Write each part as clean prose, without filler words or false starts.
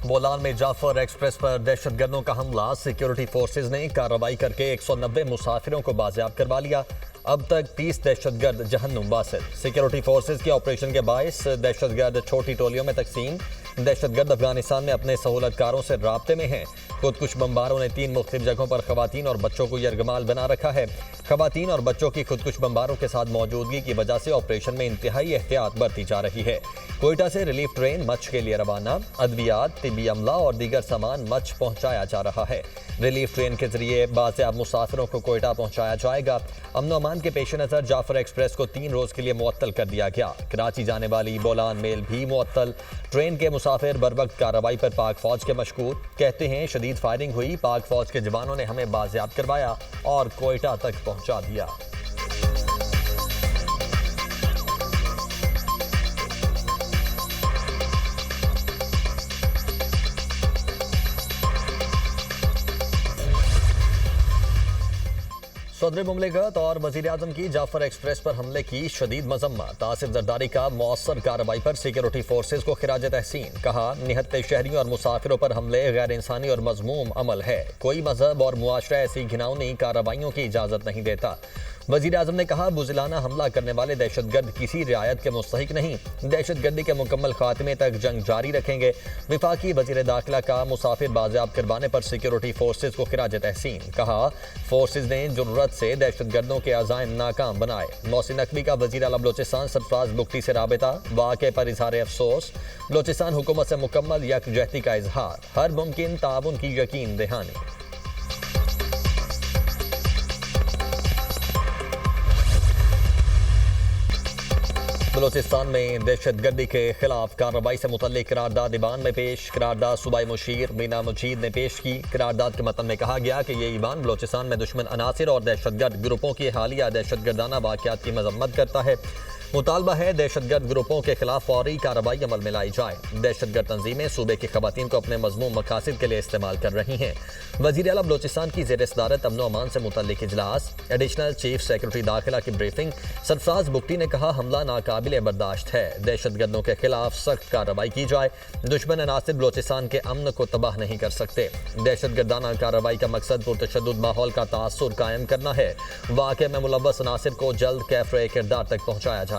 बोलान में जाफर एक्सप्रेस पर दहशतगर्दों का हमला। सिक्योरिटी फोर्सेज ने कार्रवाई करके 190 मुसाफिरों को बाजियाब करवा लिया। अब तक 30 दहशतगर्द जहन्नुम वासिल। सिक्योरिटी फोर्सेज के ऑपरेशन के बायस दहशतगर्द छोटी टोलियों में तकसीम। दहशतगर्द अफगानिस्तान में अपने सहूलतकारों से राब्ते में हैं। खुदकुश बमबारों ने 3 मुख्तलिफ जगहों पर खवातीन और बच्चों को यरगमाल बना रखा है। खवातीन और बच्चों की खुदकुश बमबारों के साथ मौजूदगी की वजह से ऑपरेशन में इंतहाई एहतियात बरती जा रही है। कोयटा से रिलीफ ट्रेन मच के लिए रवाना। अद्वियात, तिब्बी अमला और दीगर सामान मच पहुंचाया जा रहा है। रिलीफ ट्रेन के जरिए बाज़ियाब मुसाफिरों को कोयटा पहुंचाया जाएगा। अमन अमान के पेश नज़र जाफर एक्सप्रेस को 3 रोज के लिए मुअत्तल कर दिया गया। कराची जाने वाली बोलान मेल भी मुअत्तल। ट्रेन के मुसाफिर बर वक्त कार्रवाई पर पाक फौज के मशकूर। कहते हैं शदीद फायरिंग हुई, पाक फौज के जवानों ने हमें बाजियाब करवाया और कोयटा तक पहुंचा दिया। सदर मुमलिकत और वज़ीर आज़म की जाफर एक्सप्रेस पर हमले की शदीद मजम्मत। आसिफ जरदारी का मौसर कार्रवाई पर सिक्योरिटी फोर्सेज को खिराज तहसीन। कहा, निहत्ते शहरियों और मुसाफिरों पर हमले गैर इंसानी और मजमूम अमल है। कोई मजहब और मुआशरा ऐसी घिनौनी कार्रवाइयों की इजाज़त नहीं देता। वज़ीर आज़म ने कहा, बुज़िलाना हमला करने वाले दहशतगर्द किसी रियायत के मुस्तहिक नहीं। दहशतगर्दी के मुकम्मल खात्मे तक जंग जारी रखेंगे। वफाकी वज़ीर दाखिला का मुसाफिर बाजियाब करवाने पर सिक्योरिटी फोर्सेज को खिराज तहसीन। कहा, फोर्सेज ने जुर्रत से दहशतगर्दों के अज़ाइम नाकाम बनाए। मोहसिन नकवी का वज़ीर आला बलोचिस्तान सरफराज बुगटी से राबिता। वाक़े पर इजहार अफसोस। बलोचिस्तान हुकूमत से मुकम्मल यकजहती का इजहार। हर मुमकिन ताउन की यकीन दहानी। बलोचिस्तान में दहशतगर्दी के खिलाफ कार्रवाई से मुतल्लिक करारदाद ईवान में पेश। करारदाद सूबाई मुशीर मीना मुजीद ने पेश की। करारदाद के मतन में कहा गया कि ये ईवान बलोचिस्तान में दुश्मन अनासिर और दहशतगर्द ग्रुपों की हालिया दहशतगर्दाना वाक़यात की मजम्मत करता है। मुतालबा है दहशतगर्द ग्रुपों के खिलाफ फौरी कार्रवाई अमल में लाई जाए। दहशतगर्द तंजीमें सूबे की खवातीन को अपने मजमूम मकासद के लिए इस्तेमाल कर रही हैं। वज़ीर आला बलोचिस्तान की ज़ेर सदारत अमन अमान से मुतल्लिक इजलास। एडिशनल चीफ सेक्रेटरी दाखिला की ब्रीफिंग। सरफराज बुगटी ने कहा, हमला नाकाबिले बर्दाश्त है। दहशतगर्दों के खिलाफ सख्त कार्रवाई की जाए। दुश्मन अनासिर बलोचिस्तान के अमन को तबाह नहीं कर सकते। दहशतगर्दाना कार्रवाई का मकसद पुरतशद्दुद माहौल का तासुर कायम करना है। वाक़े में मुलव्वस अनासिर को जल्द कैफ़रे किरदार तक पहुँचाया जाएगा।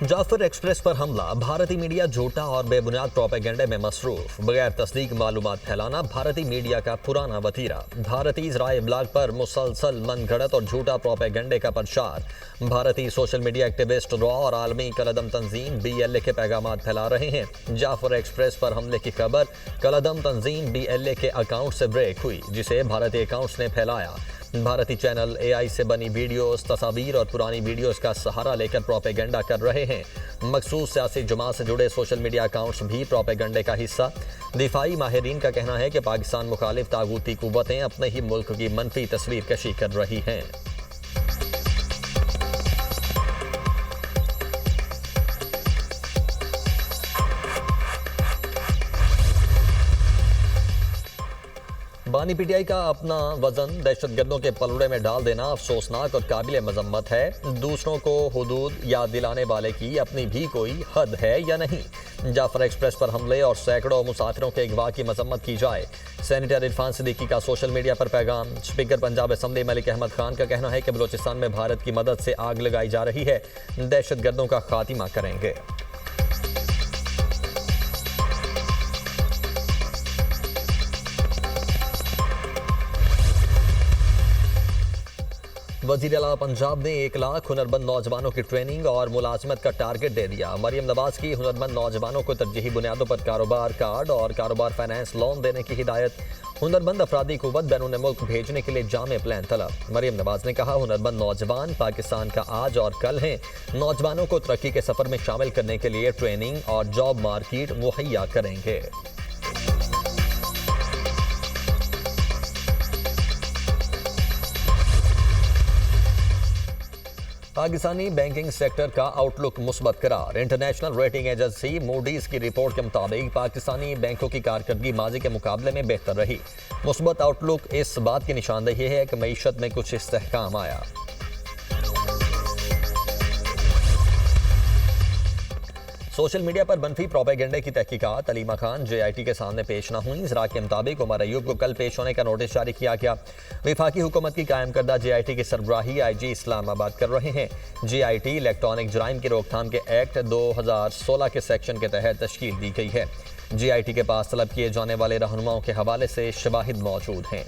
जाफर एक्सप्रेस पर हमला। भारतीय मीडिया झूठा और बेबुनियाद प्रोपेगेंडे में मसरूफ। बगैर तस्दीक मालूमात फैलाना भारतीय मीडिया का पुराना वतीरा। भारतीय ज़राए ब्लॉग पर मुसलसल मनगढ़ंत और झूठा प्रोपेगेंडे का प्रचार। भारतीय सोशल मीडिया एक्टिविस्ट रॉ और आलमी कलदम तंजीम BLA के पैगामात फैला रहे हैं। जाफर एक्सप्रेस पर हमले की खबर कलदम तंजीम BLA के अकाउंट से ब्रेक हुई, जिसे भारतीय अकाउंट्स ने फैलाया। भारतीय चैनल AI से बनी वीडियोस, तस्वीर और पुरानी वीडियोस का सहारा लेकर प्रोपेगेंडा कर रहे हैं। मखसूस सियासी जमात से जुड़े सोशल मीडिया अकाउंट्स भी प्रोपेगेंडे का हिस्सा। दिफाई माहिरीन का कहना है कि पाकिस्तान मुखालिफ तागूती कुव्वतें अपने ही मुल्क की मनफी तस्वीर कशी कर रही हैं। बानी PTI का अपना वजन दहशतगर्दों के पलड़े में डाल देना अफसोसनाक और काबिल मजम्मत है। दूसरों को हुदूद याद दिलाने वाले की अपनी भी कोई हद है या नहीं। जाफर एक्सप्रेस पर हमले और सैकड़ों मुसाफिरों के अगवा की मजम्मत की जाए। सेनेटर इरफान सिद्दीकी का सोशल मीडिया पर पैगाम। स्पीकर पंजाब असम्बली मलिक अहमद खान का कहना है कि बलोचिस्तान में भारत की मदद से आग लगाई जा रही है। दहशतगर्दों का खात्मा करेंगे। वज़ीर आला पंजाब ने 1 लाख हुनरमंद नौजवानों की ट्रेनिंग और मुलाजमत का टारगेट दे दिया। मरियम नवाज की हुनरमंद नौजवानों को तरजीही बुनियादों पर कारोबार कार्ड और कारोबार फाइनेंस लोन देने की हिदायत। हुनरमंद अफरादी कुव्वत बैरून मुल्क भेजने के लिए जामे प्लान तलब। मरियम नवाज ने कहा, हुनरमंद नौजवान पाकिस्तान का आज और कल हैं। नौजवानों को तरक्की के सफर में शामिल करने के लिए ट्रेनिंग और जॉब मार्केट मुहैया करेंगे। पाकिस्तानी बैंकिंग सेक्टर का आउटलुक मुस्बत करार। इंटरनेशनल रेटिंग एजेंसी मूडीज की रिपोर्ट के मुताबिक पाकिस्तानी बैंकों की कारकर्दगी माजी के मुकाबले में बेहतर रही। मुस्बत आउटलुक इस बात की निशानदेही है कि मईशत में कुछ इस्तेहकाम आया। सोशल मीडिया पर मनफी प्रोपेगेंडे की तहकीकात अलीमा खान JIT के सामने पेश न हुई। जरा के मुताबिक उमर अयूब को कल पेश होने का नोटिस जारी किया गया। वफाकी हुकूमत की कायम करदा JIT की सरबराही IG इस्लामाबाद कर रहे हैं। JIT इलेक्ट्रॉनिक जराइम की रोकथाम के एक्ट 2016 के सेक्शन के तहत तश्कील दी गई है। JIT के पास तलब किए जाने वाले रहनुमाओं के हवाले से शवाहिद मौजूद हैं।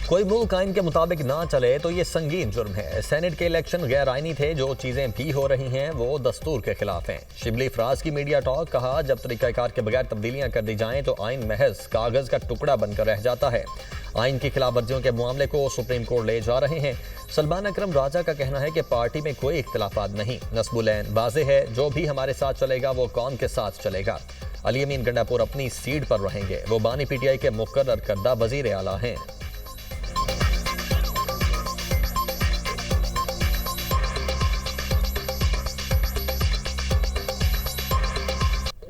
कोई मुल्क आइन के मुताबिक ना चले तो ये संगीन जुर्म है। सेनेट के इलेक्शन गैर आइनी थे, जो चीजें भी हो रही हैं वो दस्तूर के खिलाफ हैं। शिबली फराज की मीडिया टॉक, कहा जब तरीकाकार के बगैर तब्दीलियां कर दी जाएं तो आइन महज कागज का टुकड़ा बनकर रह जाता है। आइन की खिलाफ वर्जियों के मामले को सुप्रीम कोर्ट ले जा रहे हैं। सलमान अकरम राजा का कहना है कि पार्टी में कोई इख्तिलाफात नहीं, नस्बुलैन वाज़े है, जो भी हमारे साथ चलेगा वो कौम के साथ चलेगा। अली अमीन गंडापुर अपनी सीट पर रहेंगे, वो बानी PTI के मुकर्रर करदा वजीर आला हैं।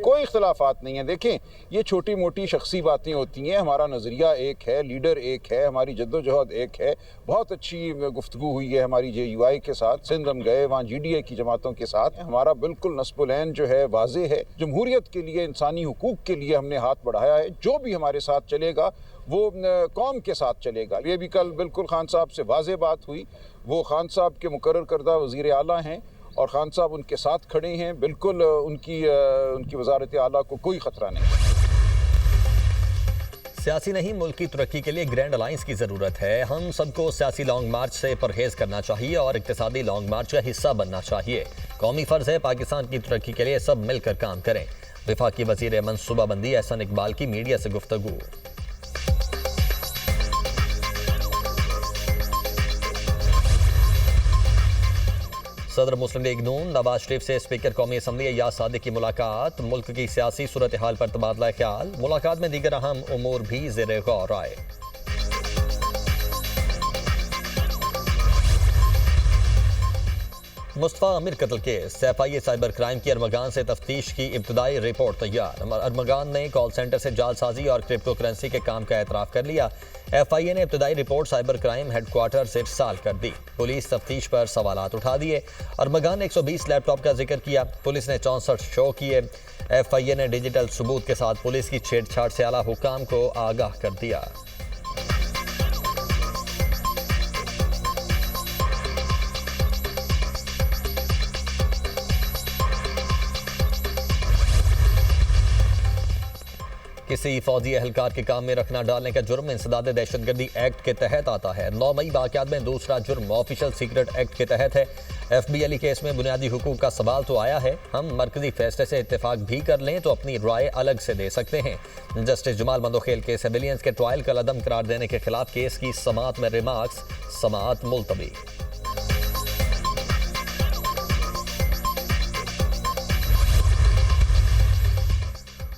कोई इख्तलाफात नहीं है। देखें, ये छोटी मोटी शख्सी बातें होती हैं। हमारा नज़रिया एक है, लीडर एक है, हमारी जद्दोजहद एक है। बहुत अच्छी गुफ्तगू हुई है हमारी JUI के साथ, सिंध हम गए वहाँ GDA की जमातों के साथ। हमारा बिल्कुल नस्बुलैन जो है वाज़े है। जमहूरियत के लिए, इंसानी हुकूक के लिए हमने हाथ बढ़ाया है। जो भी हमारे साथ चलेगा वो कौम के साथ चलेगा। ये भी कल बिल्कुल खान साहब से वाज़े बात हुई। वो खान साहब के मुकर्रर करदा वज़ीर आला हैं और खान साहब उनके साथ खड़े हैं। बिल्कुल उनकी वज़ारत आला को कोई ख़तरा नहीं। सियासी नहीं, मुल्क की तरक्की के लिए ग्रैंड अलायंस की ज़रूरत है। हम सबको सियासी लॉन्ग मार्च से परहेज करना चाहिए और इक्तिसादी लॉन्ग मार्च का हिस्सा बनना चाहिए। कौमी फ़र्ज़ है पाकिस्तान की तरक्की के लिए सब मिलकर काम करें। वफाकी वज़ीर मनसूबाबंदी एहसन इकबाल की मीडिया से गुफ्तगू। सदर मुस्लिम लीग नून नवाज शरीफ से स्पीकर कौमी असम्बली अय्याज सादिक की मुलाकात। मुल्क की सियासी सूरत हाल पर तबादला ख्याल। मुलाकात में दीगर अहम उमूर भी ज़ेरे गौर आए। मुस्तफ़ा आमिर कत्ल केस, FIA साइबर क्राइम की अरमगान से तफ्तीश की इब्तदाई रिपोर्ट तैयार। अरमगान ने कॉल सेंटर से जालसाजी और क्रिप्टो करेंसी के काम का एतराफ़ कर लिया। FIA ने इब्तदाई रिपोर्ट साइबर क्राइम हेडक्वार्टर से इरसाल कर दी। पुलिस तफ्तीश पर सवालात उठा दिए। अरमगान ने 120 लैपटॉप का जिक्र किया। पुलिस ने 64 शो किए। FIA ने डिजिटल सबूत के साथ पुलिस की छेड़छाड़ से आला हुकाम को आगाह कर दिया। किसी फौजी एहलकार के काम में रखना डालने का जुर्म इंसदाद दहशतगर्दी एक्ट के तहत आता है। 9 मई वाक़यात में दूसरा जुर्म ऑफिशियल सीक्रेट एक्ट के तहत है। FBLE केस में बुनियादी हुकूक का सवाल तो आया है। हम मरकजी फैसले से इत्तेफाक भी कर लें तो अपनी राय अलग से दे सकते हैं। जस्टिस जमाल मंदोखेल के सिविलियंस के ट्रायल का लदम करार देने के खिलाफ केस की समाअत में रिमार्क्स, समाअत मुलतवी।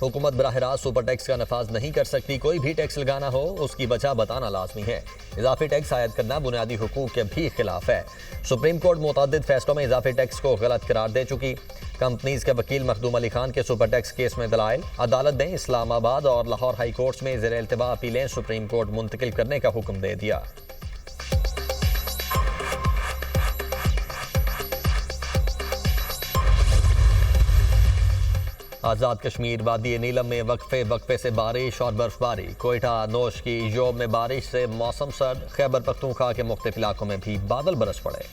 हुकूमत बराह रास्त सुपर टैक्स का नफाज नहीं कर सकती। कोई भी टैक्स लगाना हो उसकी वजह बताना लाजमी है। इजाफी टैक्स आयद करना बुनियादी हुकूक के भी खिलाफ है। सुप्रीम कोर्ट मुतअद्दिद फैसलों में इजाफी टैक्स को गलत करार दे चुकी। कंपनीज के वकील मखदूम अली खान के सुपर टैक्स केस में दलाइल। अदालत ने इस्लामाबाद और लाहौर हाई कोर्ट्स में ज़ेर इल्तिवा अपीलें सुप्रीम कोर्ट मुंतकिल करने का हुक्म दे दिया। आज़ाद कश्मीर वादी नीलम में वक्फे से बारिश और बर्फबारी। कोयटा नोश की योब में बारिश से मौसम सर्द। खैबर पख्तूनख्वा के मुख्तलिफ इलाकों में भी बादल बरस पड़े।